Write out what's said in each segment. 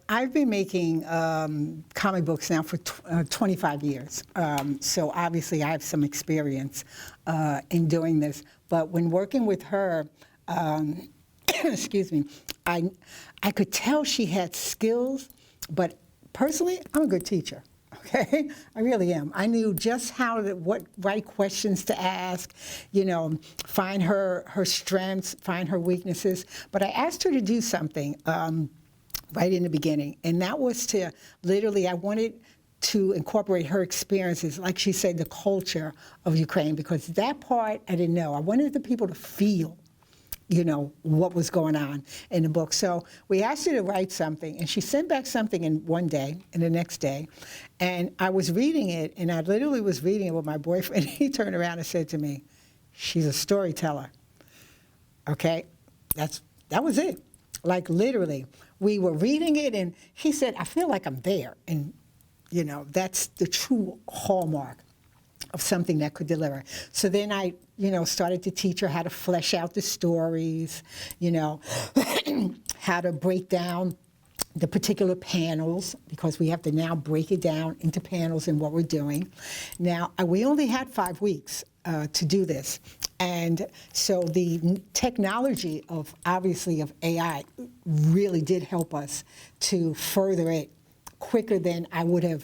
I've been making comic books now for 25 years. So obviously I have some experience in doing this. But when working with her, excuse me, I could tell she had skills, but personally, I'm a good teacher. Okay, I really am. I knew just what right questions to ask, find her strengths, find her weaknesses. But I asked her to do something right in the beginning, and that was to literally, I wanted to incorporate her experiences, like she said, the culture of Ukraine, because that part I didn't know. I wanted the people to feel what was going on in the book. So we asked her to write something, and she sent back something in one day, and the next day. And I was reading it, and I literally was reading it with my boyfriend. He turned around and said to me, "She's a storyteller." Okay? That was it. Like, literally. We were reading it, and he said, "I feel like I'm there." And, that's the true hallmark of something that could deliver. So then I, started to teach her how to flesh out the stories, how to break down the particular panels, because we have to now break it down into panels and what we're doing. Now, we only had 5 weeks to do this. And so the technology of AI really did help us to further it quicker than I would have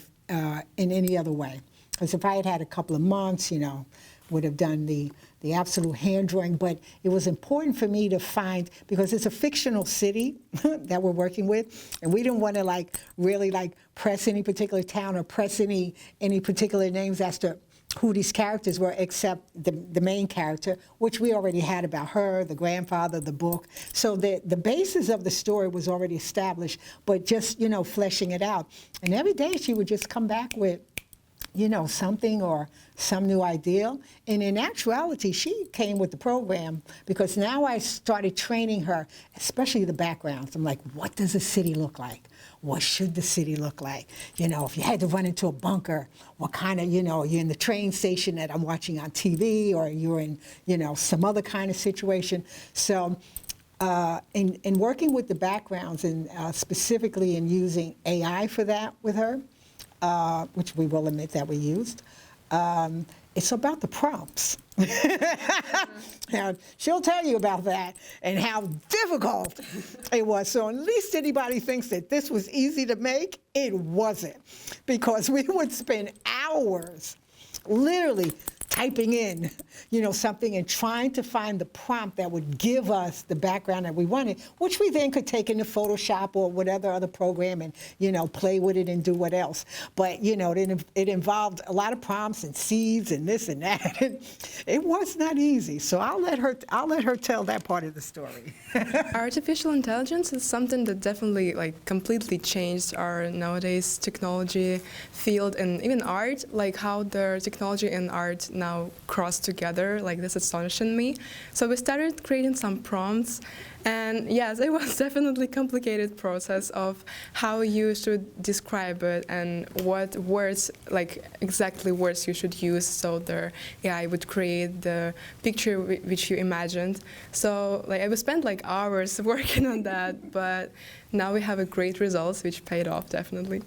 in any other way. Because if I had had a couple of months, would have done the absolute hand drawing. But it was important for me to find, because it's a fictional city that we're working with, and we didn't want to really press any particular town or press any particular names as to who these characters were, except the main character, which we already had about her, the grandfather, the book. So the basis of the story was already established, but just, fleshing it out. And every day she would just come back with, something or some new ideal. And in actuality, she came with the program because now I started training her, especially the backgrounds. I'm like, what does a city look like? What should the city look like? If you had to run into a bunker, what kind of, you're in the train station that I'm watching on TV, or you're in, some other kind of situation. So in working with the backgrounds and specifically in using AI for that with her, which we will admit that we used, it's about the prompts. Now, she'll tell you about that and how difficult it was. So at least anybody thinks that this was easy to make, it wasn't. Because we would spend hours literally typing in, something and trying to find the prompt that would give us the background that we wanted, which we then could take into Photoshop or whatever other program and, play with it and do what else. But, it involved a lot of prompts and seeds and this and that. And it was not easy. So I'll let her tell that part of the story. Artificial intelligence is something that definitely completely changed our nowadays technology field and even art, like how the technology and art now cross together. This astonishing me. So we started creating some prompts, and yes, it was definitely a complicated process of how you should describe it and what words, exactly words you should use so the AI would create the picture which you imagined. So I spent hours working on that, but now we have a great results which paid off definitely.